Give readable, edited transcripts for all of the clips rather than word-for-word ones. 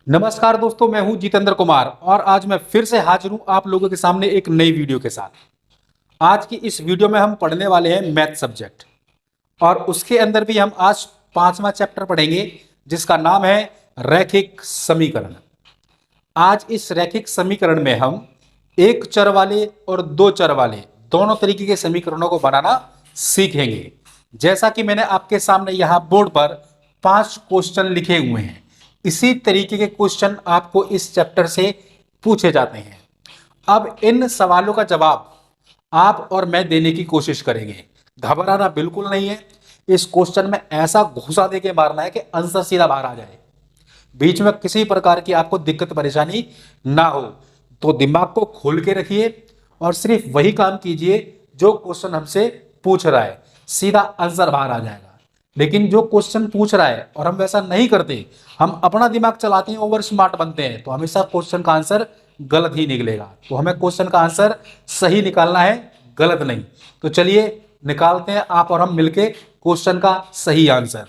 नमस्कार दोस्तों, मैं हूं जितेंद्र कुमार और आज मैं फिर से हाजिर हूं आप लोगों के सामने एक नई वीडियो के साथ। आज की इस वीडियो में हम पढ़ने वाले हैं मैथ सब्जेक्ट और उसके अंदर भी हम आज पांचवा चैप्टर पढ़ेंगे जिसका नाम है रैखिक समीकरण। आज इस रैखिक समीकरण में हम एक चर वाले और दो चर वाले दोनों तरीके के समीकरणों को बनाना सीखेंगे। जैसा कि मैंने आपके सामने यहाँ बोर्ड पर 5 क्वेश्चन लिखे हुए हैं, इसी तरीके के क्वेश्चन आपको इस चैप्टर से पूछे जाते हैं। अब इन सवालों का जवाब आप और मैं देने की कोशिश करेंगे। घबराना बिल्कुल नहीं है। इस क्वेश्चन में ऐसा घुसा दे के मारना है कि आंसर सीधा बाहर आ जाए, बीच में किसी प्रकार की आपको दिक्कत परेशानी ना हो। तो दिमाग को खोल के रखिए और सिर्फ वही काम कीजिए जो क्वेश्चन हमसे पूछ रहा है, सीधा आंसर बाहर आ जाएगा। लेकिन जो क्वेश्चन पूछ रहा है और हम वैसा नहीं करते, हम अपना दिमाग चलाते हैं, ओवर स्मार्ट बनते हैं, तो हमेशा क्वेश्चन का आंसर गलत ही निकलेगा। तो हमें क्वेश्चन का आंसर सही निकालना है, गलत नहीं। तो चलिए निकालते हैं आप और हम मिलके क्वेश्चन का सही आंसर।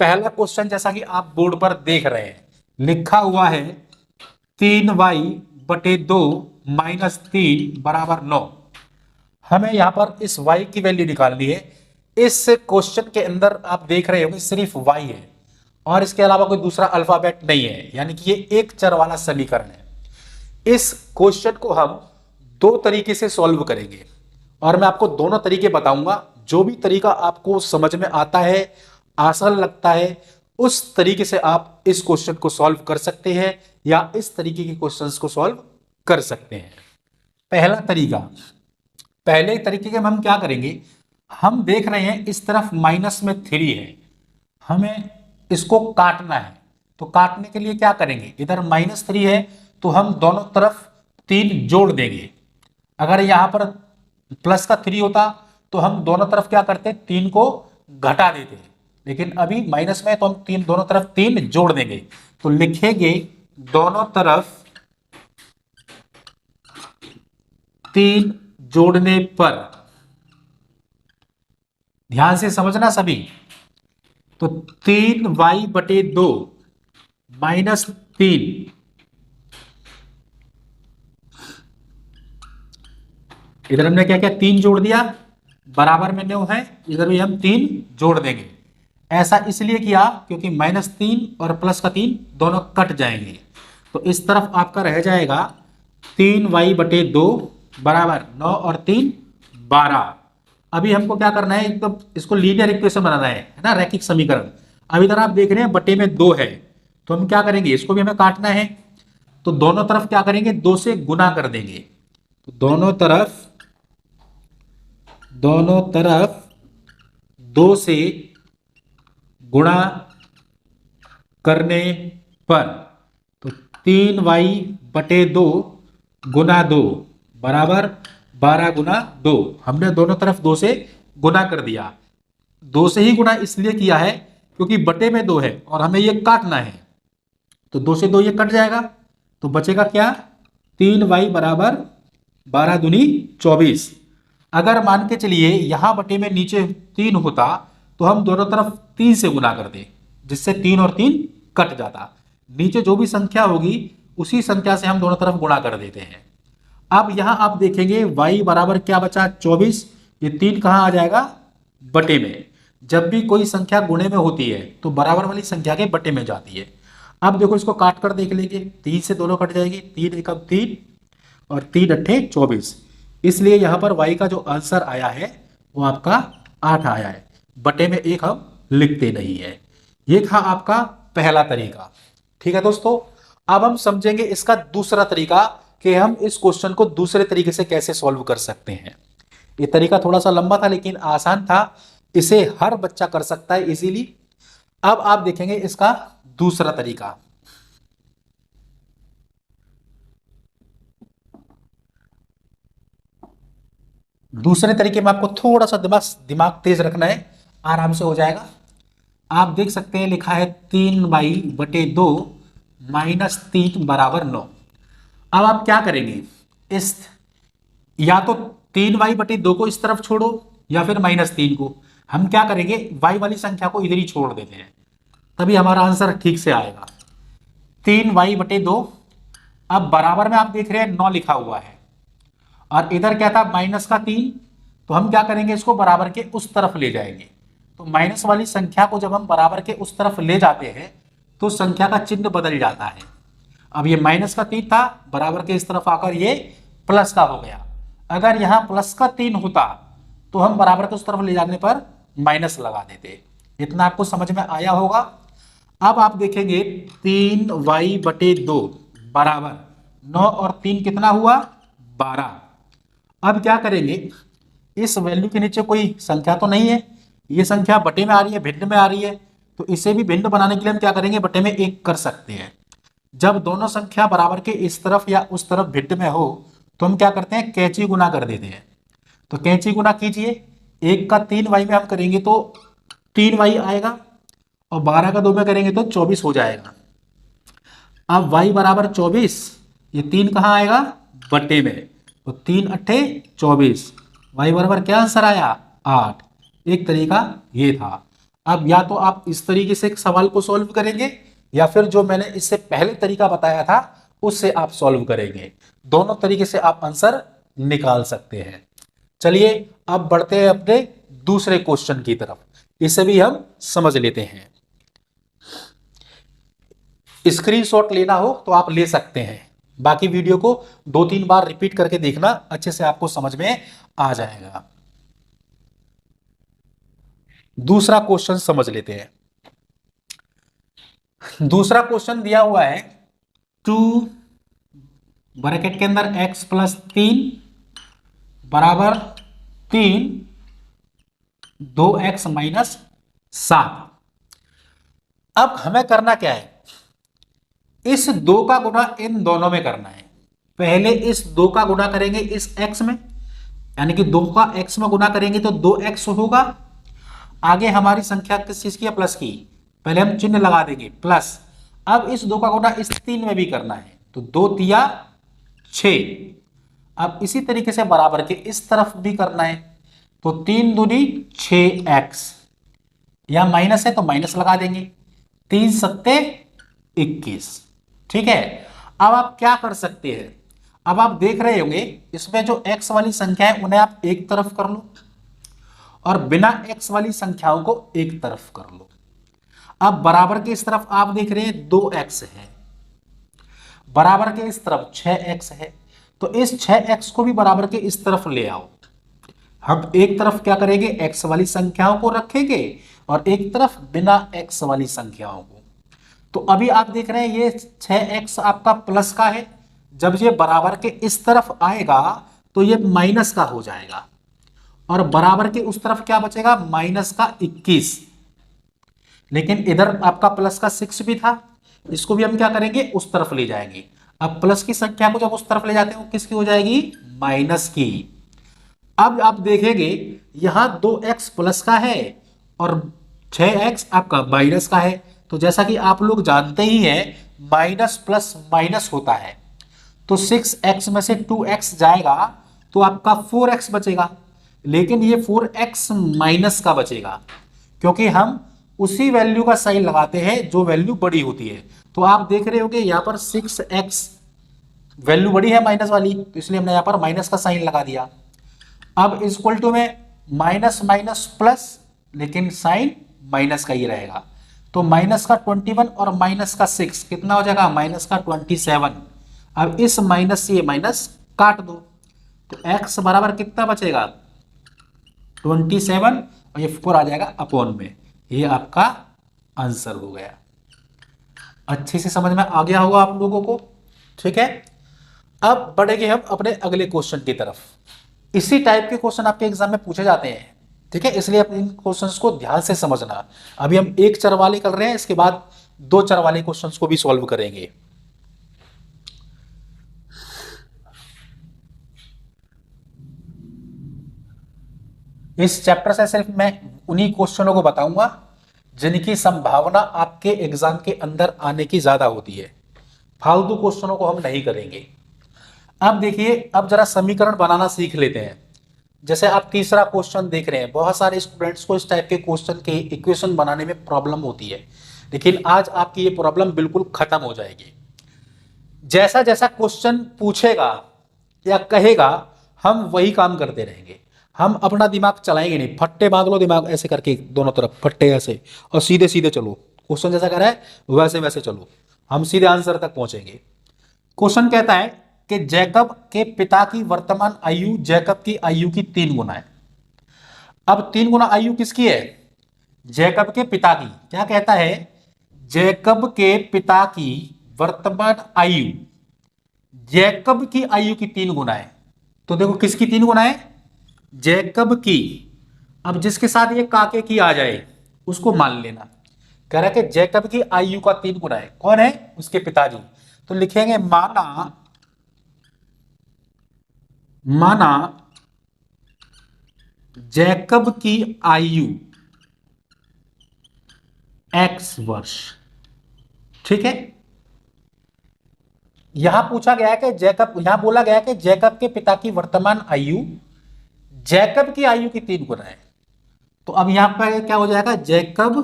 पहला क्वेश्चन जैसा कि आप बोर्ड पर देख रहे हैं, लिखा हुआ है 3y/2 -3 = 9। हमें यहां पर इस y की वैल्यू निकालनी है। इस क्वेश्चन के अंदर आप देख रहे होंगे सिर्फ y है और इसके अलावा कोई दूसरा अल्फाबेट नहीं है, यानी कि ये एक चर वाला समीकरण है। इस क्वेश्चन को हम दो तरीके से सॉल्व करेंगे और मैं आपको दोनों तरीके बताऊंगा। जो भी तरीका आपको समझ में आता है, आसान लगता है, उस तरीके से आप इस क्वेश्चन को सॉल्व कर सकते हैं या इस तरीके के क्वेश्चंस को सॉल्व कर सकते हैं। पहला तरीका, पहले तरीके के हम क्या करेंगे, हम देख रहे हैं इस तरफ -3 है, हमें इसको काटना है। तो काटने के लिए क्या करेंगे, इधर -3 है तो हम दोनों तरफ 3 जोड़ देंगे। अगर यहां पर प्लस का 3 होता तो हम दोनों तरफ क्या करते, 3 को घटा देते, लेकिन अभी माइनस में तो हम दोनों तरफ 3 जोड़ देंगे। तो लिखेंगे दोनों तरफ 3 जोड़ने पर, ध्यान से समझना सभी, तो 3y/2 -3, इधर हमने क्या किया, 3 जोड़ दिया, बराबर में 9 है, इधर भी हम 3 जोड़ देंगे। ऐसा इसलिए किया क्योंकि -3 और प्लस का 3 दोनों कट जाएंगे। तो इस तरफ आपका रह जाएगा 3y/2 बराबर 9 और 3 12। अभी हमको क्या करना है, एकदम इसको लीनियर इक्वेशन बनाना है ना, रैखिक समीकरण। अब इधर आप देख रहे हैं बटे में 2 है, तो हम क्या करेंगे, इसको भी हमें काटना है। तो दोनों तरफ क्या करेंगे, 2 से गुना कर देंगे। तो दोनों तरफ 2 से गुणा करने पर, तो 3y/2 गुना 2 बराबर 12 गुना 2। हमने दोनों तरफ 2 से गुना कर दिया। 2 से ही गुना इसलिए किया है क्योंकि बटे में 2 है और हमें ये काटना है। तो 2 से 2 ये कट जाएगा, तो बचेगा क्या, 3y बराबर 12 दूनी 24। अगर मान के चलिए यहां बटे में नीचे 3 होता तो हम दोनों तरफ 3 से गुना करते, जिससे 3 और 3 कट जाता। नीचे जो भी संख्या होगी उसी संख्या से हम दोनों तरफ गुणा कर देते हैं। अब यहां आप देखेंगे y बराबर क्या बचा, 24। ये 3 कहां आ जाएगा, बटे में। जब भी कोई संख्या गुणे में होती है तो बराबर वाली संख्या के बटे में जाती है। अब देखो इसको काट कर देख लेंगे, 3 से दोनों कट जाएगी, 3 एकम 3 और 3 अट्ठे 24। इसलिए यहां पर y का जो आंसर आया है वो आपका 8 आया है, बटे में 1 हम लिखते नहीं है। ये था आपका पहला तरीका। ठीक है दोस्तों, अब हम समझेंगे इसका दूसरा तरीका कि हम इस क्वेश्चन को दूसरे तरीके से कैसे सॉल्व कर सकते हैं। ये तरीका थोड़ा सा लंबा था लेकिन आसान था, इसे हर बच्चा कर सकता है इजीली। अब आप देखेंगे इसका दूसरा तरीका। दूसरे तरीके में आपको थोड़ा सा दिमाग तेज रखना है, आराम से हो जाएगा। आप देख सकते हैं लिखा है 3y/2 -3 बराबर 9। अब आप क्या करेंगे, इस या तो 3y/2 को इस तरफ छोड़ो या फिर -3 को। हम क्या करेंगे, y वाली संख्या को इधर ही छोड़ देते हैं, तभी हमारा आंसर ठीक से आएगा। 3y/2। अब बराबर में आप देख रहे हैं 9 लिखा हुआ है और इधर क्या था -3, तो हम क्या करेंगे इसको बराबर के उस तरफ ले जाएंगे। तो माइनस वाली संख्या को जब हम बराबर के उस तरफ ले जाते हैं तो संख्या का चिन्ह बदल जाता है। अब ये -3 था, बराबर के इस तरफ आकर ये प्लस का हो गया। अगर यहाँ +3 होता तो हम बराबर के उस तरफ ले जाने पर माइनस लगा देते। इतना आपको समझ में आया होगा। अब आप देखेंगे 3y/2 बराबर 9 और 3 कितना हुआ 12। अब क्या करेंगे, इस वैल्यू के नीचे कोई संख्या तो नहीं है, ये संख्या बटे में आ रही है, भिन्न में आ रही है, तो इसे भी भिन्न बनाने के लिए हम क्या करेंगे, बटे में 1 कर सकते हैं। जब दोनों संख्या बराबर के इस तरफ या उस तरफ भिन्न में हो तो हम क्या करते हैं, कैंची गुना कर देते हैं। तो कैंची गुना कीजिए, 1 का 3y में हम करेंगे तो 3y आएगा और 12 का 2 में करेंगे तो 24 हो जाएगा। अब y बराबर 24, ये 3 कहाँ आएगा बटे में, तो 3 अट्ठे 24, y बराबर क्या आंसर आया 8। एक तरीका ये था। अब या तो आप इस तरीके से एक सवाल को सॉल्व करेंगे या फिर जो मैंने इससे पहले तरीका बताया था उससे आप सॉल्व करेंगे। दोनों तरीके से आप आंसर निकाल सकते हैं। चलिए अब बढ़ते हैं अपने दूसरे क्वेश्चन की तरफ, इसे भी हम समझ लेते हैं। स्क्रीनशॉट लेना हो तो आप ले सकते हैं, बाकी वीडियो को 2-3 बार रिपीट करके देखना, अच्छे से आपको समझ में आ जाएगा। दूसरा क्वेश्चन समझ लेते हैं। दूसरा क्वेश्चन दिया हुआ है 2 ब्रैकेट के अंदर x + 3 बराबर 3 2x - 7। अब हमें करना क्या है, इस 2 का गुणा इन दोनों में करना है। पहले इस 2 का गुणा करेंगे इस x में, यानी कि 2 का x में गुणा करेंगे तो 2x होगा। आगे हमारी संख्या किस चीज की है, प्लस की, पहले हम चिन्ह लगा देंगे प्लस। अब इस 2 का गुणा इस 3 में भी करना है, तो 2 तिया 6। अब इसी तरीके से बराबर के इस तरफ भी करना है, तो 3 दूनी 6x, यहां माइनस है तो माइनस लगा देंगे, 3 सत्ते 21। ठीक है। अब आप क्या कर सकते हैं, अब आप देख रहे होंगे इसमें जो x वाली संख्या है उन्हें आप एक तरफ कर लो और बिना x वाली संख्याओं को एक तरफ कर लो। अब बराबर के इस तरफ आप देख रहे हैं 2x है, बराबर के इस तरफ 6x है, तो इस 6x को भी बराबर के इस तरफ ले आओ। हम एक तरफ क्या करेंगे, x वाली संख्याओं को रखेंगे और एक तरफ बिना x वाली संख्याओं को। तो अभी आप देख रहे हैं ये 6x आपका प्लस का है, जब ये बराबर के इस तरफ आएगा तो ये माइनस का हो जाएगा और बराबर के उस तरफ क्या बचेगा, माइनस का 21। लेकिन इधर आपका प्लस का 6 भी था, इसको भी हम क्या करेंगे, उस तरफ ले जाएंगे। अब प्लस की संख्या को जब उस तरफ ले जाते हैं किसकी हो जाएगी, माइनस की। अब आप देखेंगे यहां 2x प्लस का है और 6x आपका माइनस का है। तो जैसा कि आप लोग जानते ही हैं माइनस प्लस माइनस होता है, तो 6x में से 2x जाएगा तो आपका 4x बचेगा, लेकिन ये 4x माइनस का बचेगा क्योंकि हम उसी वैल्यू का साइन लगाते हैं जो वैल्यू बड़ी होती है। तो आप देख रहे होंगे यहां पर 6x वैल्यू बड़ी है माइनस वाली, तो इसलिए हमने यहां पर माइनस का साइन लगा दिया। अब इक्वल टू में माइनस माइनस प्लस, लेकिन साइन माइनस का ही रहेगा, तो माइनस का 21 और माइनस का 6 कितना हो जाएगा, माइनस का 27। अब इस माइनस से ये माइनस काट दो, तो x बराबर कितना बचेगा 27 और ये 4 आ जाएगा अपॉन में। ये आपका आंसर हो गया। अच्छे से समझ में आ गया होगा आप लोगों को। ठीक है, अब बढ़ेंगे हम अपने अगले क्वेश्चन की तरफ। इसी टाइप के क्वेश्चन आपके एग्जाम में पूछे जाते हैं, ठीक है, इसलिए आप इन क्वेश्चंस को ध्यान से समझना। अभी हम एक चर वाले कर रहे हैं, इसके बाद 2 चर वाले क्वेश्चंस को भी सॉल्व करेंगे। इस चैप्टर से सिर्फ मैं उन्हीं क्वेश्चनों को बताऊंगा जिनकी संभावना आपके एग्जाम के अंदर आने की ज्यादा होती है। फालतू क्वेश्चनों को हम नहीं करेंगे। अब देखिए, अब जरा समीकरण बनाना सीख लेते हैं। जैसे आप तीसरा क्वेश्चन देख रहे हैं, बहुत सारे स्टूडेंट्स को इस टाइप के क्वेश्चन के इक्वेशन बनाने में प्रॉब्लम होती है। लेकिन आज आपकी ये प्रॉब्लम बिल्कुल खत्म हो जाएगी। जैसा जैसा क्वेश्चन पूछेगा या कहेगा हम वही काम करते रहेंगे, हम अपना दिमाग चलाएंगे नहीं। फट्टे बांध लो दिमाग ऐसे करके दोनों तरफ, फट्टे ऐसे, और सीधे सीधे चलो। क्वेश्चन जैसा कह रहा है वैसे वैसे चलो, हम सीधे आंसर तक पहुंचेंगे। क्वेश्चन कहता है कि जैकब के पिता की वर्तमान आयु जैकब की आयु की 3 गुना है। अब 3 गुना आयु किसकी है? जैकब के पिता की। क्या कहता है? जैकब के पिता की वर्तमान आयु जैकब की आयु की 3 गुना है। तो देखो किसकी 3 गुना है? जैकब की। अब जिसके साथ ये काके की आ जाए उसको मान लेना। कह रहा है कि जैकब की आयु का 3 गुना है। कौन है? उसके पिताजी। तो लिखेंगे माना जैकब की आयु x वर्ष। ठीक है, यहां पूछा गया है कि यहां बोला गया है कि जैकब के पिता की वर्तमान आयु जैकब की आयु की 3 गुना है। तो अब यहां पर क्या हो जाएगा? जैकब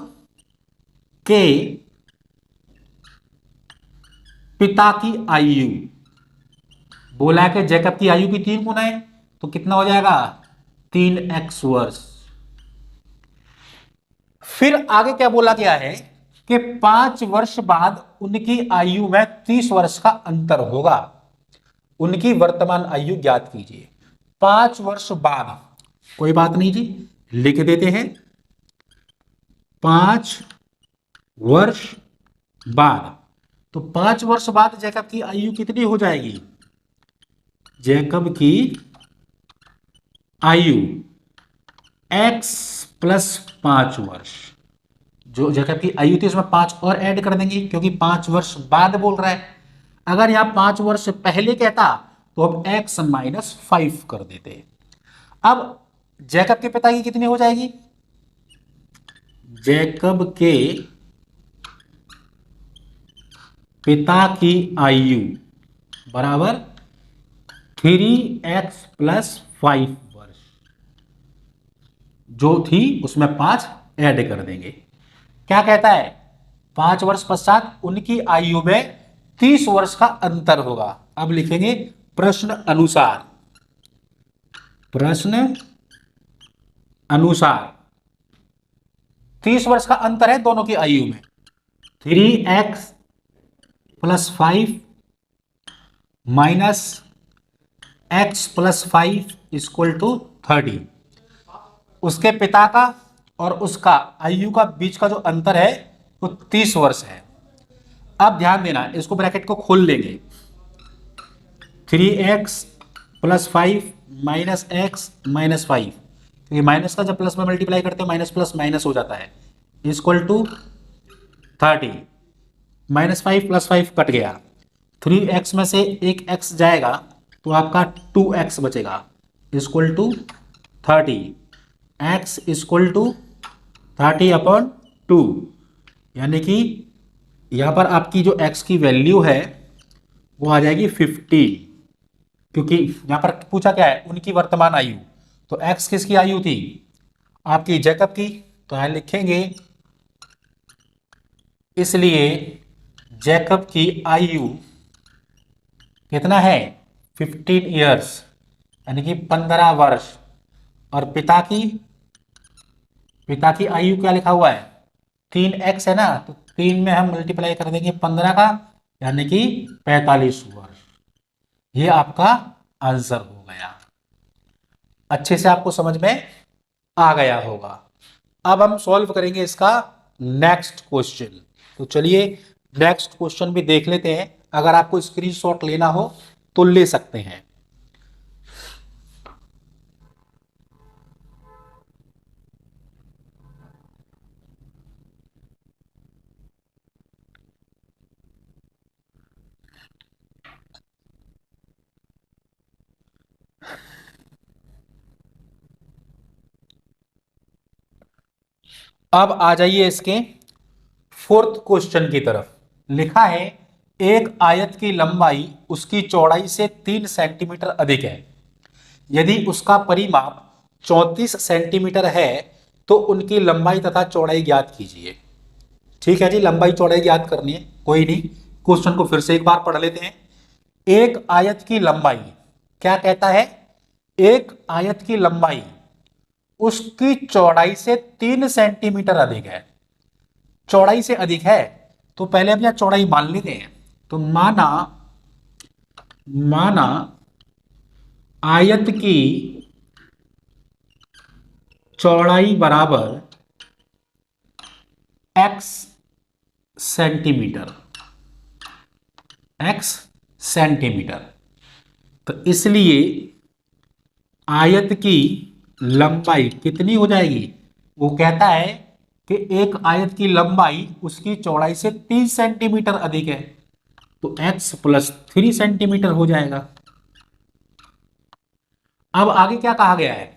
के पिता की आयु, बोला है कि जैकब की आयु की 3 गुना है, तो कितना हो जाएगा? 3x वर्ष। फिर आगे क्या बोला गया है कि 5 वर्ष बाद उनकी आयु में 30 वर्ष का अंतर होगा। उनकी वर्तमान आयु ज्ञात कीजिए। 5 वर्ष बाद, कोई बात नहीं जी, लिख देते हैं। 5 वर्ष बाद, तो 5 वर्ष बाद जैकब की आयु कितनी हो जाएगी? जैकब की आयु x प्लस 5 वर्ष। जो जैकब की आयु थी उसमें 5 और ऐड कर देंगे, क्योंकि 5 वर्ष बाद बोल रहा है। अगर यहां 5 वर्ष पहले कहता तो अब x माइनस 5 कर देते। अब जैकब के पिता की कितनी हो जाएगी? जैकब के पिता की आयु बराबर 3x प्लस 5 वर्ष, जो थी उसमें 5 ऐड कर देंगे। क्या कहता है? 5 वर्ष पश्चात उनकी आयु में 30 वर्ष का अंतर होगा। अब लिखेंगे प्रश्न अनुसार। प्रश्न अनुसार 30 वर्ष का अंतर है दोनों की आयु में। 3x plus 5 minus x plus 5 equal to 30। उसके पिता का और उसका आयु का बीच का जो अंतर है वो 30 वर्ष है। अब ध्यान देना, इसको ब्रैकेट को खोल लेंगे। 3x plus 5 minus x minus 5, क्योंकि माइनस का जब प्लस में मल्टीप्लाई करते हैं माइनस प्लस माइनस हो जाता है, equal to 30। Minus 5 plus 5 cut गया, 3x में से एक x जाएगा तो आपका 2x बचेगा, equal to 30। x equal to 30/2, यानी कि यहां पर आपकी जो x की वैल्यू है वो आ जाएगी 50, क्योंकि यहां पर पूछा क्या है? उनकी वर्तमान आयु। तो x किसकी आयु थी? आपकी जैकब की। तो यहां लिखेंगे इसलिए जैकब की आयु कितना है? 15 ईयर्स, यानी कि 15 वर्ष। और पिता की आयु क्या लिखा हुआ है? 3x है ना, तो 3 में हम मल्टीप्लाई कर देंगे 15 का, यानी कि 45 वर्ष। ये आपका आंसर हो गया। अच्छे से आपको समझ में आ गया होगा। अब हम सॉल्व करेंगे इसका नेक्स्ट क्वेश्चन। तो चलिए नेक्स्ट क्वेश्चन भी देख लेते हैं। अगर आपको स्क्रीनशॉट लेना हो तो ले सकते हैं। अब आ जाइए इसके 4th क्वेश्चन की तरफ। लिखा है एक आयत की लंबाई उसकी चौड़ाई से 3 सेंटीमीटर अधिक है। यदि उसका परिमाप 34 सेंटीमीटर है तो उनकी लंबाई तथा चौड़ाई ज्ञात कीजिए। ठीक है जी, लंबाई चौड़ाई याद करनी है, कोई नहीं। क्वेश्चन को फिर से एक बार पढ़ लेते हैं। एक आयत की लंबाई, क्या कहता है, एक आयत की लंबाई उसकी चौड़ाई से 3 सेंटीमीटर अधिक है। चौड़ाई से अधिक है तो पहले हम यहां चौड़ाई मान लेते हैं। तो माना माना आयत की चौड़ाई बराबर x सेंटीमीटर, x सेंटीमीटर। तो इसलिए आयत की लंबाई कितनी हो जाएगी, वो कहता है कि एक आयत की लंबाई उसकी चौड़ाई से 3 सेंटीमीटर अधिक है, तो x प्लस 3 सेंटीमीटर हो जाएगा। अब आगे क्या कहा गया है,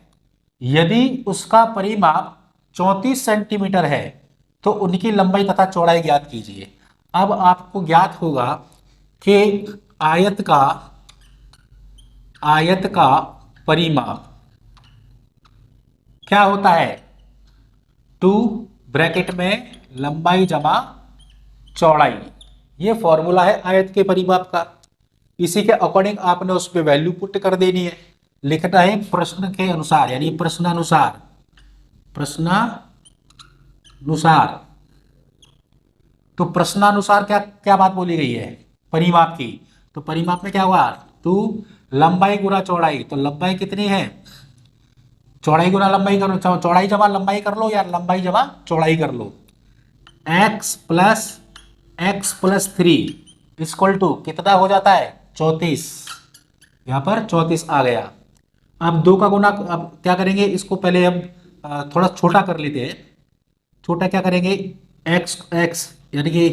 यदि उसका परिमाप 34 सेंटीमीटर है तो उनकी लंबाई तथा चौड़ाई ज्ञात कीजिए। अब आपको ज्ञात होगा कि आयत का परिमाप क्या होता है, 2 ब्रैकेट में लंबाई जमा चौड़ाई, ये फॉर्मूला है आयत के परिमाप का। इसी के अकॉर्डिंग आपने उस पर वैल्यू पुट कर देनी है, लिखना है प्रश्न के अनुसार, यानी प्रश्नानुसार, तो प्रश्नानुसार क्या क्या बात बोली गई है, परिमाप की। तो परिमाप में क्या हुआ, 2 लंबाई गुना चौड़ाई, तो लंबाई कितनी है, चौड़ाई गुना लंबाई करो, चौड़ाई जमा लंबाई कर लो या लंबाई जमा चौड़ाई कर लो। x प्लस 3 इक्वल टू कितना हो जाता है, 34। यहां पर 34 आ गया। अब 2 का गुना, अब क्या करेंगे, इसको पहले हम थोड़ा छोटा कर लेते हैं। छोटा क्या करेंगे, x यानी कि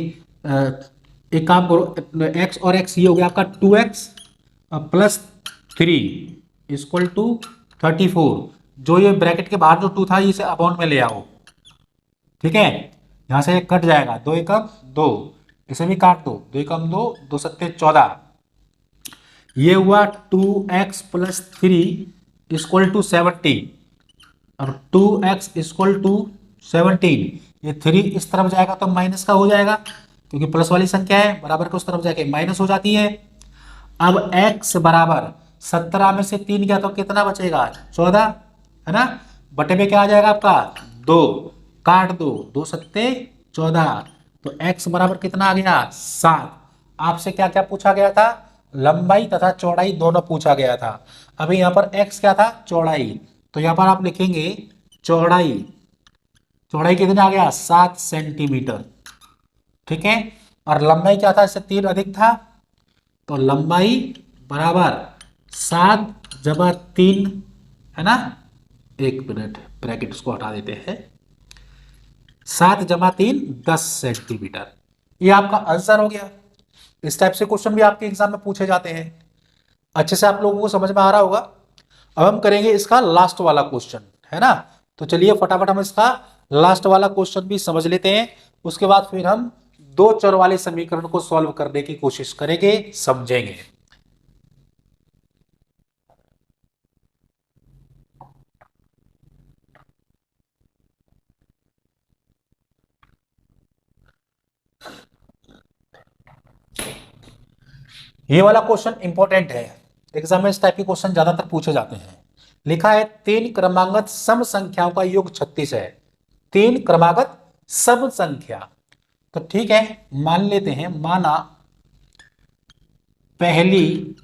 एक काम करो, x और x ये हो गया आपका 2x प्लस 3 इक्वल टू 34। जो ये ब्रैकेट के बाहर जो 2 था इसे अपॉन में ले आओ, ठीक है, यहां से कट जाएगा, 2 एकम 2, इसे भी काट दो, 2 एकम 2, 2 सत्ते 14। ये हुआ 2x प्लस 3 इक्वल टू 17। अब 2x इक्वल टू 17, ये 3 इस तरफ जाएगा तो माइनस का हो जाएगा, क्योंकि प्लस वाली संख्या है, बराबर को उस तरफ जाके माइनस हो जाती है। अब x बराबर 17 में से 3 गया तो कितना बचेगा, 14, है ना, बटे में क्या आ जाएगा आपका 2, काट दो, 2 सत्ते 14, तो x बराबर कितना आ गया 7। आपसे क्या क्या पूछा गया था, लंबाई तथा चौड़ाई दोनों पूछा गया था। अभी यहाँ पर x क्या था, चौड़ाई, तो यहाँ पर आप लिखेंगे चौड़ाई कितना आ गया 7 सेंटीमीटर, ठीक है। और लंबाई क्या था, इससे 3 अधिक था, तो लंबाई बराबर 7 जमा 3, है ना, 1 मिनट ब्रैकेट उसको हटा देते हैं, 7 जमा 3 10 सेंटीमीटर। ये आपका आंसर हो गया। इस टाइप से क्वेश्चन भी आपके एग्जाम में पूछे जाते हैं। अच्छे से आप लोगों को समझ में आ रहा होगा। अब हम करेंगे इसका लास्ट वाला क्वेश्चन, है ना, तो चलिए फटाफट हम इसका लास्ट वाला क्वेश्चन भी समझ लेते हैं। उसके बाद फिर हम 2 चर वाले समीकरण को सॉल्व करने की कोशिश करेंगे, समझेंगे। ये वाला क्वेश्चन इंपॉर्टेंट है, एग्जाम में इस टाइप के क्वेश्चन ज्यादातर पूछे जाते हैं। लिखा है 3 क्रमागत सम संख्याओं का योग 36 है। 3 क्रमागत सम संख्या, तो ठीक है, मान लेते हैं, माना पहली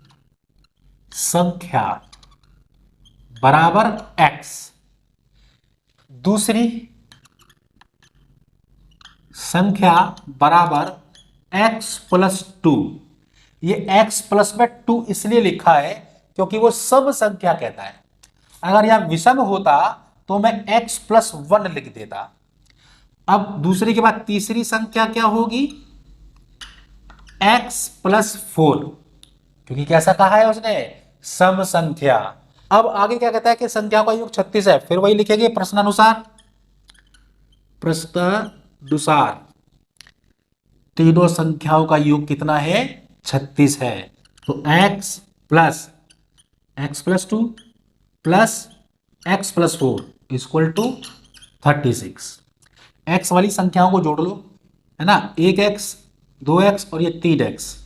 संख्या बराबर x, दूसरी संख्या बराबर x प्लस 2। ये x प्लस में 2 इसलिए लिखा है क्योंकि वो सम संख्या कहता है। अगर यहां विषम होता तो मैं x प्लस 1 लिख देता। अब दूसरी के बाद तीसरी संख्या क्या होगी, x प्लस 4, क्योंकि कैसा कहा है उसने, सम संख्या। अब आगे क्या कहता है कि संख्या का योग 36 है, फिर वही लिखेंगे प्रश्नानुसार, तीनों संख्याओं का योग कितना है, 36 है। तो x plus 2 plus x plus 4 equal to 36। x वाली संख्याओं को जोड़ लो, है ना, 1x 2x और ये 3x,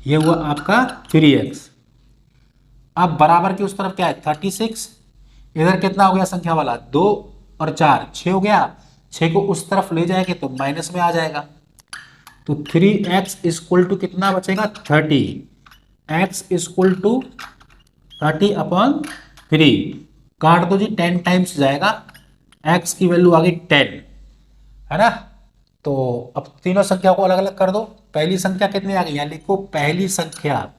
ये हुआ आपका 3x। अब बराबर की उस तरफ क्या है 36, इधर कितना हो गया संख्या वाला 2 और 4 6 हो गया, 6 को उस तरफ ले जाएंगे तो माइनस में आ जाएगा, तो 3x इक्वल टू कितना बचेगा 30, x इक्वल टू 30/3, काट दो जी 10 टाइम्स जाएगा, x की वैल्यू आ गई 10, है ना। तो अब तीनों संख्या को अलग अलग कर दो, पहली संख्या कितनी आ गई, यहाँ लिखो पहली संख्या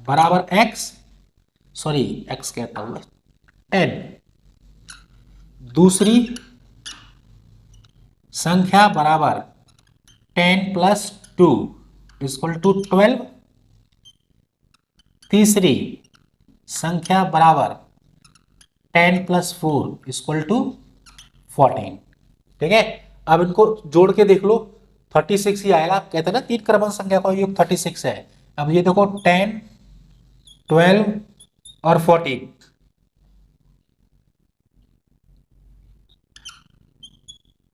बराबर x, सॉरी x कहता हूं n, दूसरी संख्या बराबर 10 + 2 = 12, तीसरी संख्या बराबर 10 + 4 = 14। ठीक है, अब इनको जोड़ के देख लो 36 ही आएगा, कहते हैं ना तीन क्रमांक संख्या का योग 36 है। अब ये देखो 10 12 और 14,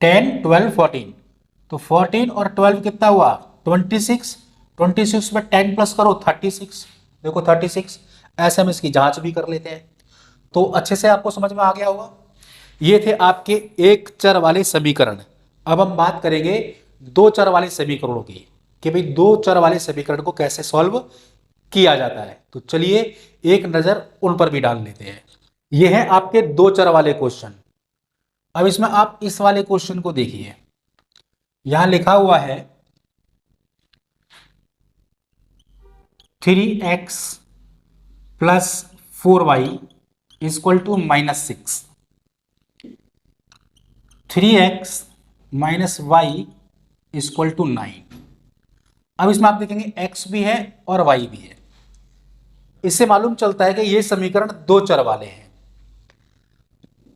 10 12 14, तो 14 और 12 कितना हुआ 26, 26 में 10 प्लस करो 36, देखो 36। ऐसे हम इसकी जांच भी कर लेते हैं, तो अच्छे से आपको समझ में आ गया होगा। ये थे आपके एक चर वाले समीकरण। अब हम बात करेंगे दो चर वाले समीकरणों की, कि भाई दो चर वाले समीकरण को कैसे सॉल्व किया जाता है। तो चलिए एक नजर उन पर भी डाल लेते हैं। ये है आपके दो चर वाले क्वेश्चन। अब इसमें आप इस वाले क्वेश्चन को देखिए, यहां लिखा हुआ है 3x + 4y = -6, 3x - y = 9। अब इसमें आप देखेंगे x भी है और y भी है, इससे मालूम चलता है कि ये समीकरण दो चर वाले हैं।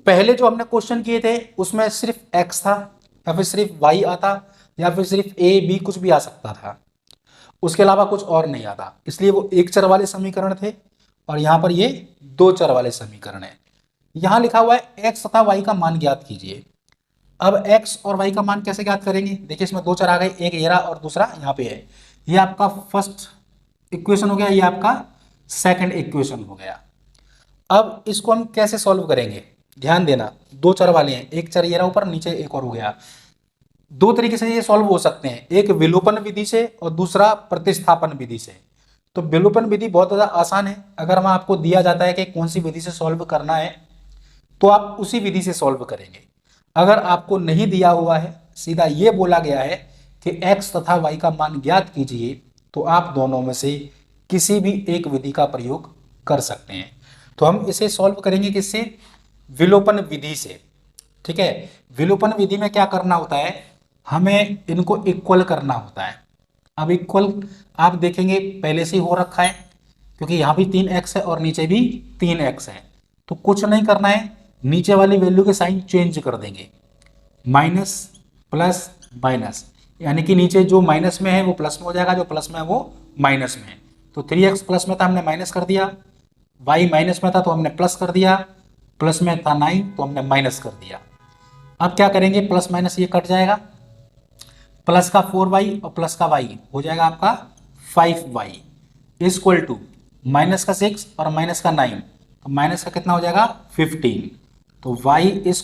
पहले जो हमने क्वेश्चन किए थे उसमें सिर्फ x था, या फिर सिर्फ y आता, या फिर सिर्फ a b कुछ भी आ सकता था, उसके अलावा कुछ और नहीं आता, इसलिए वो एक चर वाले समीकरण थे। और यहां पर ये दो चर वाले समीकरण है। यहां लिखा हुआ है x तथा y का मान ज्ञात कीजिए। अब x और y का मान कैसे ज्ञात करेंगे, देखिए इसमें दो चर आ गए, एक ये रहा और दूसरा यहाँ पे है। ये आपका फर्स्ट इक्वेशन हो गया, ये आपका सेकंड इक्वेशन हो गया। अब इसको हम कैसे सॉल्व करेंगे, ध्यान देना, दो चर वाले हैं, एक चर ये रहा ऊपर, नीचे एक और हो गया। दो तरीके से ये सॉल्व हो सकते हैं, एक विलोपन विधि से और दूसरा प्रतिस्थापन विधि से। तो विलोपन विधि बहुत ज़्यादा आसान है, अगर हम आपको दिया जाता है कि कौन सी विधि से सॉल्व करना है तो आप उसी विधि से सॉल्व करेंगे। अगर आपको नहीं दिया हुआ है, सीधा ये बोला गया है कि x तथा y का मान ज्ञात कीजिए, तो आप दोनों में से किसी भी एक विधि का प्रयोग कर सकते हैं। तो हम इसे सॉल्व करेंगे किससे, विलोपन विधि से। ठीक है, विलोपन विधि में क्या करना होता है, हमें इनको इक्वल करना होता है। अब इक्वल आप देखेंगे पहले से ही हो रखा है, क्योंकि यहाँ भी 3x है और नीचे भी 3x है, तो कुछ नहीं करना है, नीचे वाली वैल्यू के साइन चेंज कर देंगे, माइनस प्लस माइनस, यानी कि नीचे जो माइनस में है वो प्लस में हो जाएगा, जो प्लस में है वो माइनस में है। तो 3x प्लस में था हमने माइनस कर दिया, y माइनस में था तो हमने प्लस कर दिया, प्लस में था 9 तो हमने माइनस कर दिया। अब क्या करेंगे, प्लस माइनस ये कट जाएगा, प्लस का 4y और प्लस का y हो जाएगा आपका 5y = माइनस का 6 और माइनस का 9, तो माइनस का कितना हो जाएगा 15, तो y =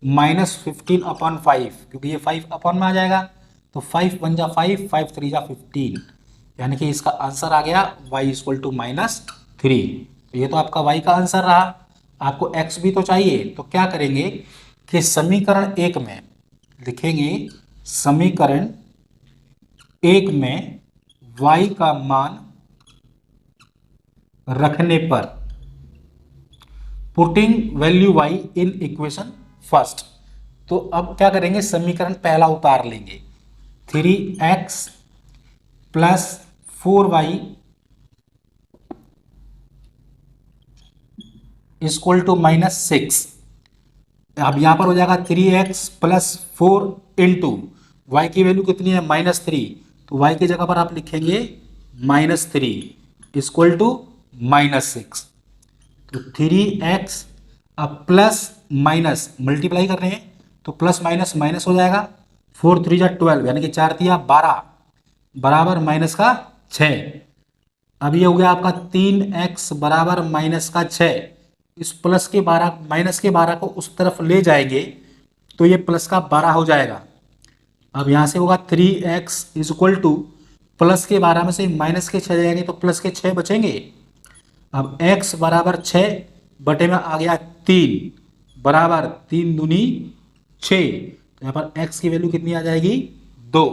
-15/5, क्योंकि ये 5 अपॉन में आ जाएगा, तो 5 बन जा 5, 5 3 जा 15, यानी कि इसका आंसर आ गया y = -3। तो ये तो आपका y का आंसर रहा। आपको x भी तो चाहिए, तो क्या करेंगे कि समीकरण एक में लिखेंगे, समीकरण एक में y का मान रखने पर, putting value y in equation first, तो अब क्या करेंगे, समीकरण पहला उतार लेंगे, 3x + 4y = -6। अब यहां पर हो जाएगा 3x + 4 इंटू वाई की वैल्यू कितनी है -3, तो y की जगह पर आप लिखेंगे -3 = -6। तो 3x अब प्लस माइनस मल्टीप्लाई कर रहे हैं, तो प्लस माइनस माइनस हो जाएगा, 4 3 जा 12 यानी कि 4 तिया 12 बराबर माइनस का 6। अब ये हो गया आपका 3x बराबर माइनस का 6। इस प्लस के 12 माइनस के 12 को उस तरफ ले जाएंगे तो ये प्लस का 12 हो जाएगा। अब यहां से होगा 3x is equal two plus के 12 में से माइनस के 6 जाएंगे तो प्लस के 6 बचेंगे। अब x बराबर 6 बटे में आ गया 3 बराबर 3 दूनी 6, तो यहाँ पर x की वैल्यू कितनी आ जाएगी 2।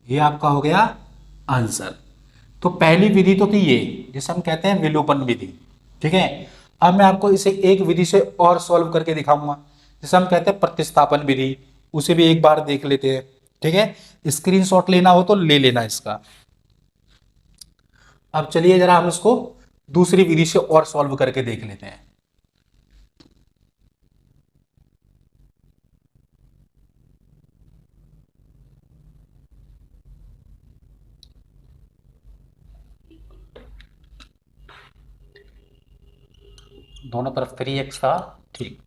ये आपका हो गया आंसर। तो पहली विधि तो थी ये जिसे हम कहते हैं विलोपन विधि। ठीक है, अब मैं आपको इसे एक विधि से और सॉल्व करके दिखाऊंगा जिसे हम कहते हैं प्रतिस्थापन विधि। उसे भी एक बार देख लेते हैं। ठीक है, स्क्रीनशॉट लेना हो तो ले लेना इसका। अब चलिए जरा हम इसको दूसरी विधि से और सॉल्व करके देख लेते हैं। दोनों तरफ 3x था। ठीक,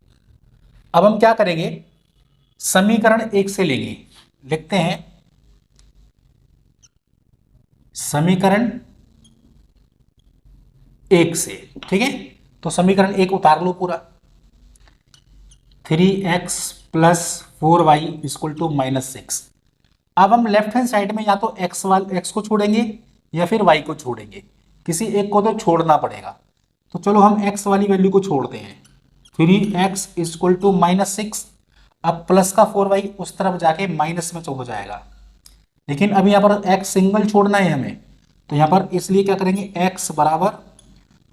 अब हम क्या करेंगे, समीकरण 1 से लेंगे। लिखते हैं समीकरण 1 से। ठीक है, तो समीकरण 1 उतार लो पूरा। 3x plus 4y equal to -6। अब हम लेफ्ट हैंड साइड में या तो x को छोड़ेंगे या फिर y को छोड़ेंगे, किसी एक को तो छोड़ना पड़ेगा। तो चलो हम x वाली वैल्यू को छोड़ते हैं। 3x equal to -6। अब प्लस का 4y उस तरफ जाके माइनस में हो जाएगा, लेकिन अब यहाँ पर x सिंगल छोड़ना है हमें, तो यहाँ पर इसलिए क्या करेंगे, x बराबर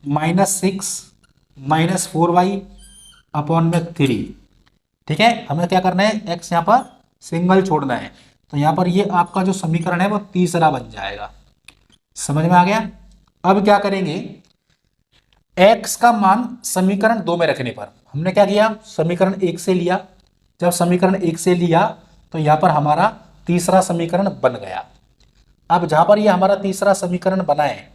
-6 माइनस 4y अपॉन में 3। ठीक है, हमें क्या करना है, x यहाँ पर सिंगल छोड़ना है, तो यहाँ पर ये आपका जो समीकरण है वो तीसरा बन जाएगा। समझ में आ गया। अब क्या करेंगे, x का मान समीकरण 2 में रखने पर हमने क्या किया, समीकरण 1 से लिया। जब समीकरण 1 से लिया तो यहाँ पर हमारा तीसरा समीकरण बन गया। अब जहां पर ये हमारा तीसरा समीकरण बना है,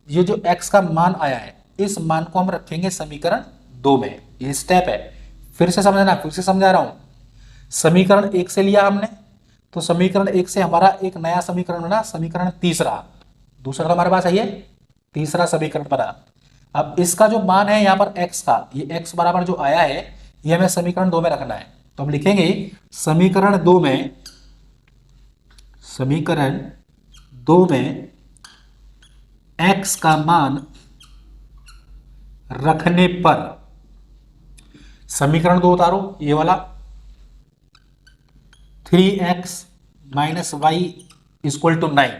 ये जो x का मान आया है इस मान को हम रखेंगे समीकरण 2 में। ये स्टेप है, फिर से समझना, फिर से समझा रहा हूं। समीकरण 1 से लिया हमने, तो समीकरण 1 से हमारा एक नया समीकरण बना, समीकरण तीसरा। दूसरा तो हमारे पास है, ये तीसरा समीकरण बना। अब इसका जो मान है यहाँ पर x का, ये x बराबर जो आया है ये हमें समीकरण 2 में रखना है। तो हम लिखेंगे समीकरण 2 में x का मान रखने पर, समीकरण 2 उतारो ये वाला, 3x minus Y equal to 9।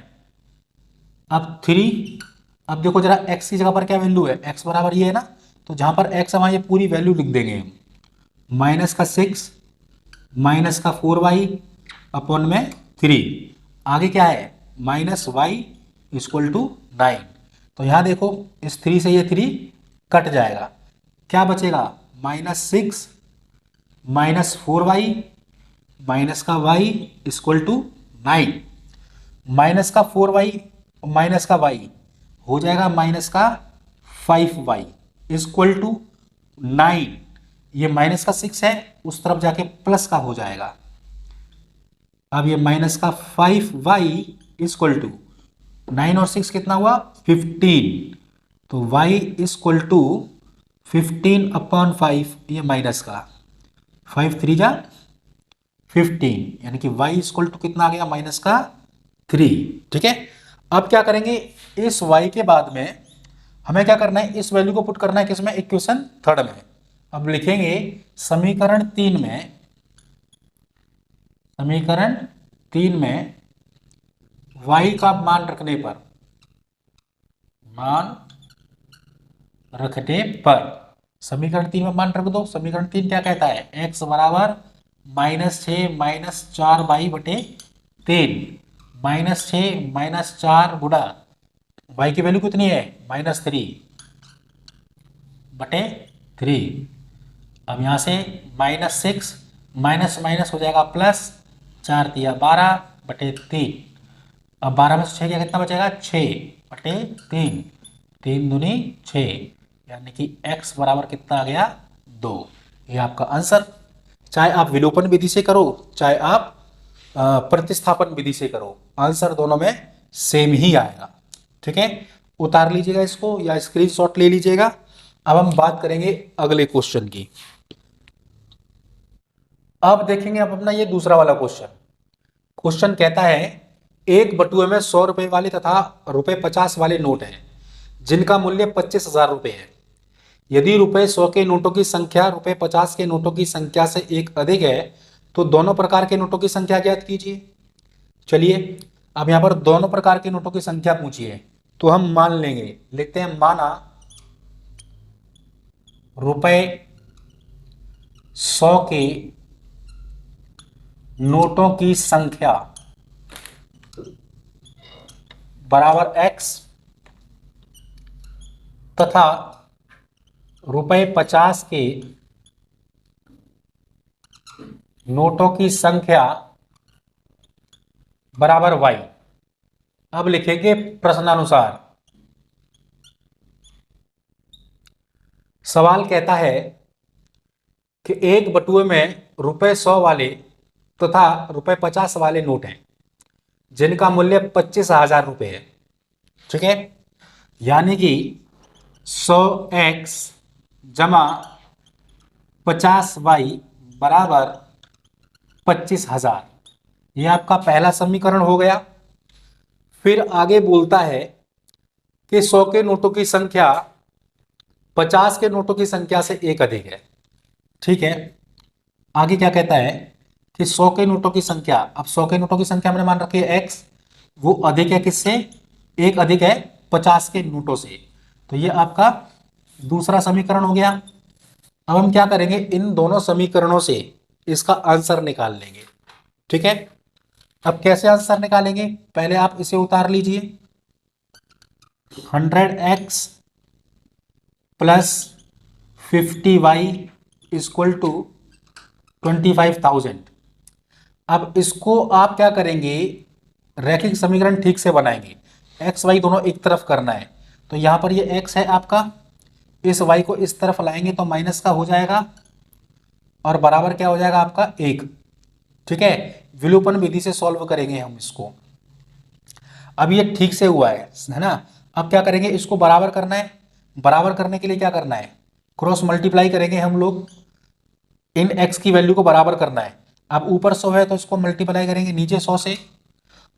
अब 3, अब देखो जरा x की जगह पर क्या वैल्यू है, x बराबर ये है ना, तो जहां पर x हमारा ये पूरी वैल्यू लिख देंगे हम, माइनस का 6 माइनस का 4y अपॉन में 3। आगे क्या है, माइनस वाई इक्वल टू 9। तो यहां देखो इस 3 से ये 3 कट जाएगा, क्या बचेगा, -6 माइनस 4y माइनस का y इक्वल टू 9। माइनस का 4y माइनस का y हो जाएगा माइनस का 5y इक्वल टू 9। ये माइनस का 6 है, उस तरफ जाके प्लस का हो जाएगा। अब ये माइनस का 5y इक्वल टू 9 और 6 कितना हुआ, 15। तो y इक्वल टू 15 अपॉन 5, ये माइनस का 5 3 जा 15, यानी कि y इक्वल टू कितना आ गया, माइनस का 3। ठीक है, अब क्या करेंगे, इस y के बाद में हमें क्या करना है, इस वैल्यू को पुट करना है किसमें, इक्वेशन 3 में। अब लिखेंगे समीकरण 3 में y का मान रखने पर समीकरण 3 में मान रख दो। समीकरण 3 क्या कहता है, x बराबर -6 माइनस 4y बटे 3, -6 माइनस 4 गुणा y की वैल्यू कितनी है, -3 बटे 3। अब यहां से -6 माइनस माइनस हो जाएगा प्लस, 4 तिया 12 बटे 3। अब 12 में से 6 क्या कितना बचेगा, 6 बटे 3, 3 दूनी 6, यानी कि x बराबर कितना आ गया, 2। ये आपका आंसर। चाहे आप विलोपन विधि से करो, चाहे आप प्रतिस्थापन विधि से करो, आंसर दोनों में सेम ही आएगा। ठीक है, उतार लीजिएगा इसको या स्क्रीनशॉट ले लीजिएगा। अब हम बात करेंगे अगले क्वेश्चन की। अब देखेंगे अब अपना ये दूसरा वाला क्वेश्चन। क्वेश्चन कहता है एक बटुए में 100 रुपए वाले तथा रुपए 50 वाले नोट हैं जिनका मूल्य 25,000 रुपए है। यदि रुपए 100 के नोटों की संख्या रुपए 50 के नोटों की संख्या से एक अधिक है तो दोनों प्रकार के नोटों की संख्या ज्ञात कीजिए। चलिए, अब यहां पर दोनों प्रकार के नोटों की संख्या पूछी है तो हम मान लेंगे, लिखते हैं माना रुपए 100 के नोटों की संख्या बराबर x तथा रुपए 50 के नोटों की संख्या बराबर y। अब लिखेंगे प्रश्नानुसार। सवाल कहता है कि एक बटुए में रुपए 100 वाले तथा रुपए 50 वाले नोट हैं जिनका मूल्य 25,000 रुपए है। ठीक है, यानी कि 100x जमा 50y बराबर 25,000। यह आपका पहला समीकरण हो गया। फिर आगे बोलता है कि 100 के नोटों की संख्या 50 के नोटों की संख्या से एक अधिक है। ठीक है, आगे क्या कहता है कि 100 के नोटों की संख्या, अब 100 के नोटों की संख्या हमने मान रखी है x, वो अधिक है किससे? एक अधिक है 50 के नोटों से। तो ये आपका दूसरा समीकरण हो गया। अब हम क्या करेंगे, इन दोनों समीकरणों से इसका आंसर निकाल लेंगे। ठीक है, अब कैसे आंसर निकालेंगे, पहले आप इसे उतार लीजिए। 100x plus 50y equal to 25,000। अब इसको आप क्या करेंगे, रैखिक समीकरण ठीक से बनाएंगे। एक्स वाई दोनों एक तरफ करना है, तो यहां पर ये x है आपका, इस y को इस तरफ लाएंगे तो माइनस का हो जाएगा और बराबर क्या हो जाएगा आपका 1। ठीक है, विलोपन विधि से सॉल्व करेंगे हम इसको। अब ये ठीक से हुआ है ना। अब क्या करेंगे, इसको बराबर करना है। बराबर करने के लिए क्या करना है, क्रॉस मल्टीप्लाई करेंगे हम लोग। इन x की वैल्यू को बराबर करना है। अब ऊपर 100 है तो इसको मल्टीप्लाई करेंगे नीचे 100 से,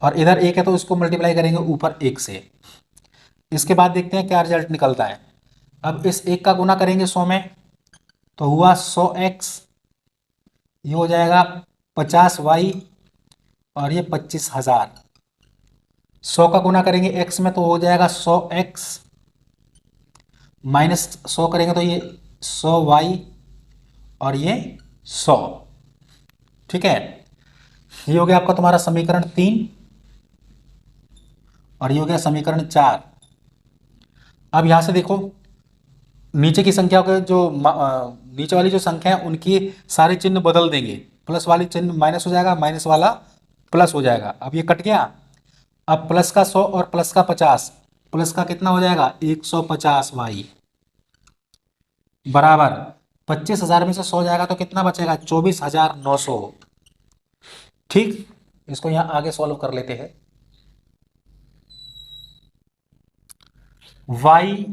और इधर 1 है तो इसको मल्टीप्लाई करेंगे ऊपर 1 से। इसके बाद देखते हैं क्या रिजल्ट निकलता है। अब इस 1 का गुना करेंगे 100 में तो हुआ 100x, ये हो जाएगा 50y और ये 25,000। 100 का गुना करेंगे x में तो हो जाएगा 100x, माइनस 100 करेंगे तो ये 100y और ये 100। ठीक है, ये हो गया आपका तुम्हारा समीकरण 3 और ये हो गया समीकरण 4। अब यहां से देखो, नीचे की संख्या के जो नीचे वाली जो संख्या है उनकी सारे चिन्ह बदल देंगे। प्लस वाली चिन्ह माइनस हो जाएगा, माइनस वाला प्लस हो जाएगा। अब ये कट गया। अब प्लस का 100 और प्लस का 50, प्लस का कितना हो जाएगा 150y बराबर 25,000 में से 100 जाएगा तो कितना बचेगा 24,900। ठीक, इसको यहां आगे सॉल्व कर लेते हैं। y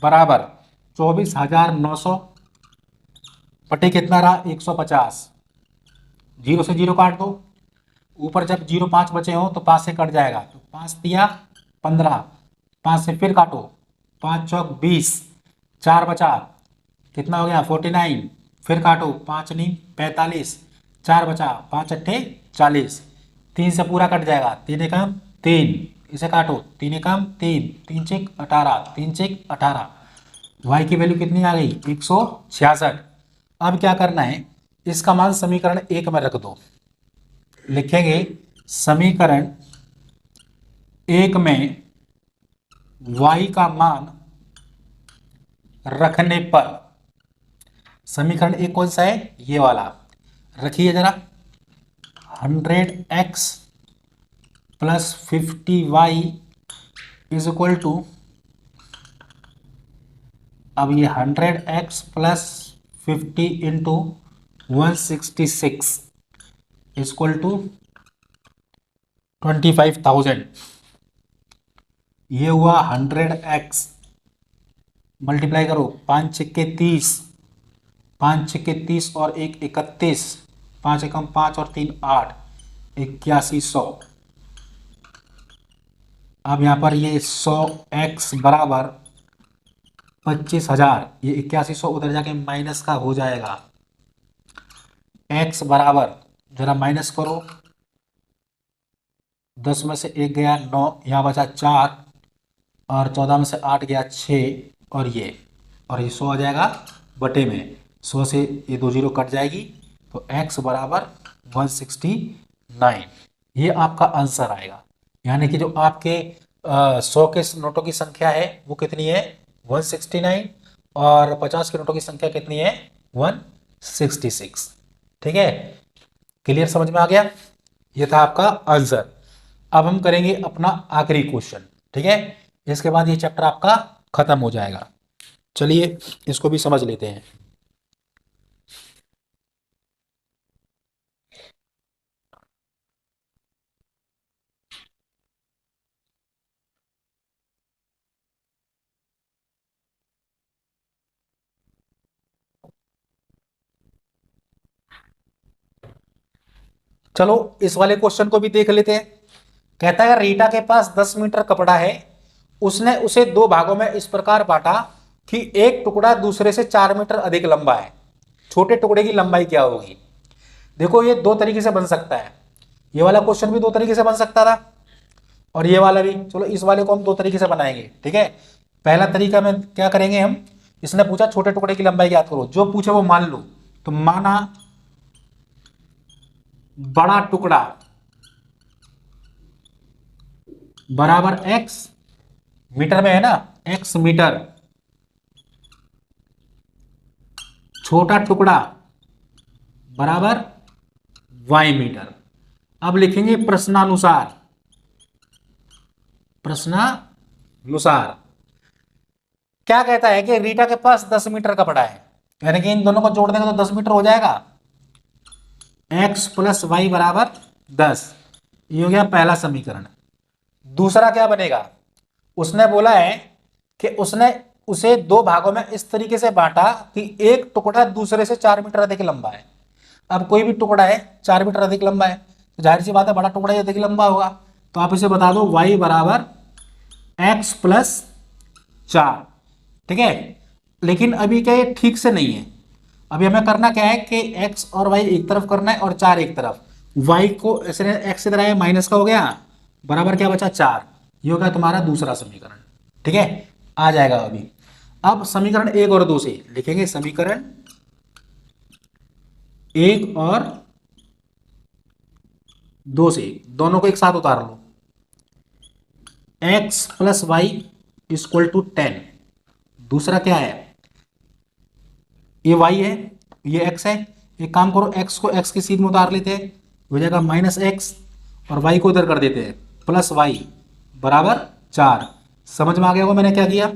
बराबर 24,900 बटे कितना रहा 150। जीरो से जीरो काट दो, ऊपर जब 0 5 बचे हो तो 5 से कट जाएगा, तो 5 दिया 15, 5 से फिर काटो, 5 चौक 20, 4 बचा, कितना हो गया 49, फिर काटो 5 नहीं 45, 4 बचा, 5 अट्ठे 40, 3 से पूरा कट जाएगा, 3 एकम 3, इसे काटो 3 एकम 3, 3 चिक 18, 3 चिक 18। y की वैल्यू कितनी आ गई 166। अब क्या करना है, इसका मान समीकरण 1 में रख दो। लिखेंगे समीकरण 1 में y का मान रखने पर, समीकरण 1 कौन सा है, ये वाला रखिए जरा। 100x plus 50y is equal to, अब ये 100x plus 50 into 166 equal to 25,000। ये हुआ 100x, मल्टीप्लाई करो, 5 छक्के 30, 5 छक्के 30 और 1 31, 5 एकम 5 और 3 8, 8100। अब यहाँ पर ये 100x बराबर 25,000, ये 8100 उधर जाके माइनस का हो जाएगा। x बराबर, जरा माइनस करो, 10 में से 1 गया 9, यहाँ बचा 4, और 14 में से 8 गया 6, और ये 100 आ जाएगा बटे में, 100 से ये 2 जीरो कट जाएगी, तो x बराबर 169। ये आपका आंसर आएगा। यानी कि जो आपके 100 के नोटों की संख्या है वो कितनी है, 169, और 50 के नोटों की संख्या कितनी है, 166। ठीक है, क्लियर, समझ में आ गया? ये था आपका आंसर। अब हम करेंगे अपना आखिरी क्वेश्चन। ठीक है, इसके बाद ये चैप्टर आपका खत्म हो जाएगा। चलिए इसको भी समझ लेते हैं। चलो इस वाले क्वेश्चन को भी देख लेते हैं। कहता है रीटा के पास 10 मीटर कपड़ा है, उसने उसे 2 भागों में इस प्रकार बांटा कि एक टुकड़ा दूसरे से 4 मीटर अधिक लंबा है। छोटे टुकड़े की लंबाई क्या होगी? देखो ये 2 तरीके से बन सकता है। ये वाला क्वेश्चन भी 2 तरीके से बन सकता था, और ये वाला भी। चलो इस वाले को हम 2 तरीके से बनाएंगे। ठीक है, पहला तरीका में क्या करेंगे हम, इसने पूछा छोटे टुकड़े की लंबाई याद करो, जो पूछे वो मान लो। तो माना बड़ा टुकड़ा बराबर x, मीटर में है ना, x मीटर, छोटा टुकड़ा बराबर y मीटर। अब लिखेंगे प्रश्नानुसार, प्रश्नानुसार क्या कहता है कि रीटा के पास 10 मीटर कपड़ा है, यानी कि इन दोनों को जोड़ देंगे तो 10 मीटर हो जाएगा। x प्लस वाई बराबर 10, ये हो गया पहला समीकरण। दूसरा क्या बनेगा, उसने बोला है कि उसने उसे 2 भागों में इस तरीके से बांटा कि एक टुकड़ा दूसरे से 4 मीटर अधिक लंबा है। अब कोई भी टुकड़ा है 4 मीटर अधिक लंबा है, तो जाहिर सी बात है बड़ा टुकड़ा ही अधिक लंबा होगा। तो आप इसे बता दो y बराबर x प्लस 4। ठीक है, लेकिन अभी क्या ये ठीक से नहीं है। अभी हमें करना क्या है कि x और y एक तरफ करना है और 4 एक तरफ। y को ऐसे x इधर आया, माइनस का हो गया, बराबर क्या बचा 4। ये होगा तुम्हारा दूसरा समीकरण। ठीक है, आ जाएगा अभी। अब समीकरण 1 और 2 से लिखेंगे, समीकरण 1 और 2 से दोनों को एक साथ उतार लो। x plus y equal to 10। दूसरा क्या है, ये y है, ये x है। एक काम करो, x को x की सीध में उतार लेते हैं, हो जाएगा माइनस एक्स, और y को इधर कर देते हैं प्लस वाई बराबर 4। समझ में आ गया होगा मैंने क्या किया,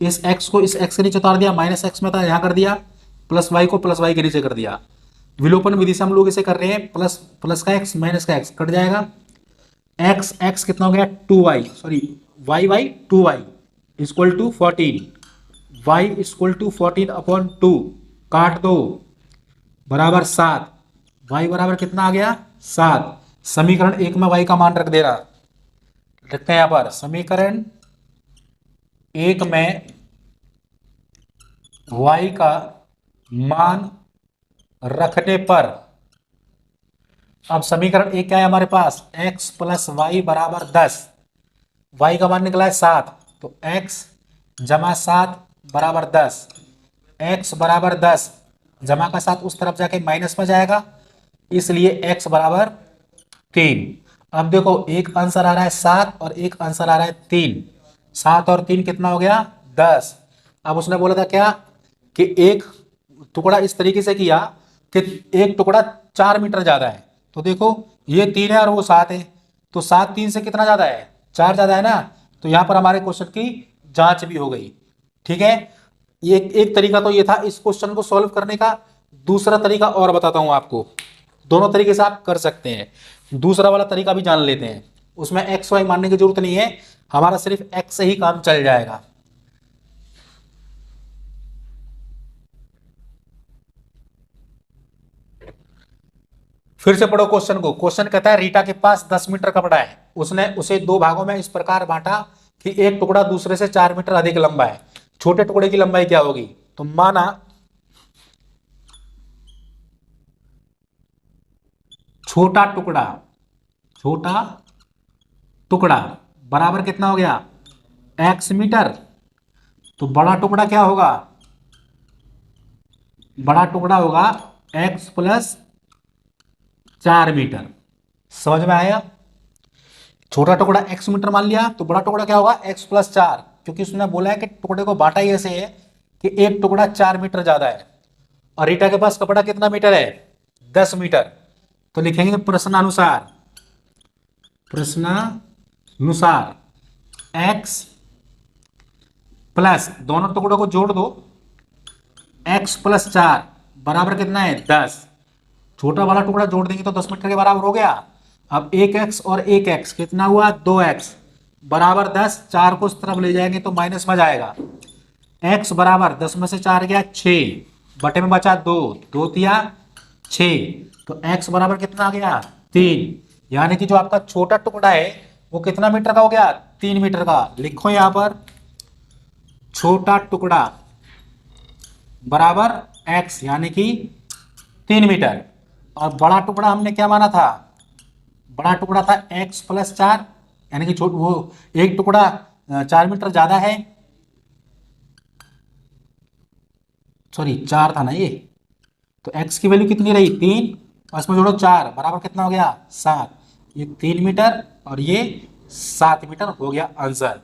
इस x को इस x के नीचे उतार दिया, माइनस एक्स में था यहां कर दिया, प्लस वाई को प्लस वाई के नीचे कर दिया। विलोपन विधि से हम लोग इसे कर रहे हैं, प्लस प्लस का x माइनस का x कट जाएगा। x कितना हो गया 2y, sorry y 2y equal to 14, y equal to 14 upon 2, काट दो, बराबर 7। y बराबर कितना आ गया 7। समीकरण 1 में y का मान रख दे रहा, लिखते हैं यहां पर समीकरण 1 में y का मान रखने पर, अब समीकरण 1 क्या है हमारे पास, x प्लस वाई बराबर 10। y का मान निकला है 7, तो x जमा 7 बराबर 10। x बराबर 10, जमा का 7 उस तरफ जाके माइनस में जाएगा, इसलिए x बराबर 3। अब देखो एक आंसर आ रहा है 7 और एक आंसर आ रहा है 3। 7 और 3 कितना हो गया 10। अब उसने बोला था क्या कि एक टुकड़ा इस तरीके से किया कि एक टुकड़ा 4 मीटर ज्यादा है। तो देखो ये 3 है और वो 7 है, तो 7 3 से कितना ज्यादा है, 4 ज्यादा है ना। तो यहां पर हमारे क्वेश्चन की जांच भी हो गई। ठीक है, ये एक तरीका तो ये था इस क्वेश्चन को सॉल्व करने का। दूसरा तरीका और बताता हूं आपको, दोनों तरीके से आप कर सकते हैं। दूसरा वाला तरीका भी जान लेते हैं, उसमें एक्स वाई मानने की जरूरत नहीं है, हमारा सिर्फ एक्स से ही काम चल जाएगा। फिर से पढ़ो क्वेश्चन को। क्वेश्चन कहता है रीटा के पास 10 मीटर कपड़ा है, उसने उसे दो भागों में इस प्रकार बांटा कि एक टुकड़ा दूसरे से 4 मीटर अधिक लंबा है, छोटे टुकड़े की लंबाई क्या होगी? तो माना छोटा टुकड़ा, छोटा टुकड़ा बराबर कितना हो गया? x metre. तो बड़ा टुकड़ा क्या होगा? बड़ा टुकड़ा होगा x प्लस 4 मीटर। समझ में आया? छोटा टुकड़ा x मीटर मान लिया, तो बड़ा टुकड़ा क्या होगा? x प्लस 4, क्योंकि उसने बोला है कि टुकड़े को बांटा ही ऐसे है कि एक टुकड़ा 4 मीटर ज्यादा है। और रीटा के पास कपड़ा कितना मीटर है? 10 मीटर। तो लिखेंगे प्रश्नानुसार, प्रश्नानुसार x प्लस, दोनों टुकड़ों को जोड़ दो, x प्लस 4 बराबर कितना है? 10। छोटा वाला टुकड़ा जोड़ देंगे तो 10 मीटर के बराबर हो गया। अब एक x और एक x कितना हुआ? 2x बराबर 10। 4 को उस तरफ ले जाएंगे तो माइनस में जाएगा। x बराबर 10 में से 4 गया 6, बटे में बचा 2, 2 तिया 6, तो x बराबर कितना आ गया? 3। यानी कि जो आपका छोटा टुकड़ा है वो कितना मीटर का हो गया? 3 मीटर का। लिखो यहां पर छोटा टुकड़ा बराबर x यानी कि 3 मीटर, और बड़ा टुकड़ा हमने क्या माना था? बड़ा टुकड़ा था x प्लस 4, यानी कि वो एक टुकड़ा 4 मीटर ज्यादा है, सॉरी 4 था ना ये, तो x की वैल्यू कितनी रही? 3, और इसमें जोड़ो 4 बराबर कितना हो गया? 7। ये 3 मीटर और ये 7 मीटर हो गया आंसर।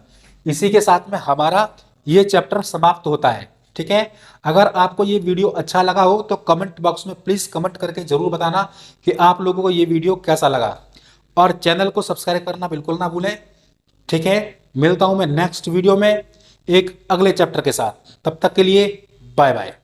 इसी के साथ में हमारा ये चैप्टर समाप्त होता है। ठीक है, अगर आपको ये वीडियो अच्छा लगा हो तो कमेंट बॉक्स में प्लीज कमेंट करके जरूर बताना कि आप लोगों को ये वीडियो कैसा लगा, और चैनल को सब्सक्राइब करना बिल्कुल ना भूलें। ठीक है, मिलता हूं मैं नेक्स्ट वीडियो में एक अगले चैप्टर के साथ। तब तक के लिए बाय बाय।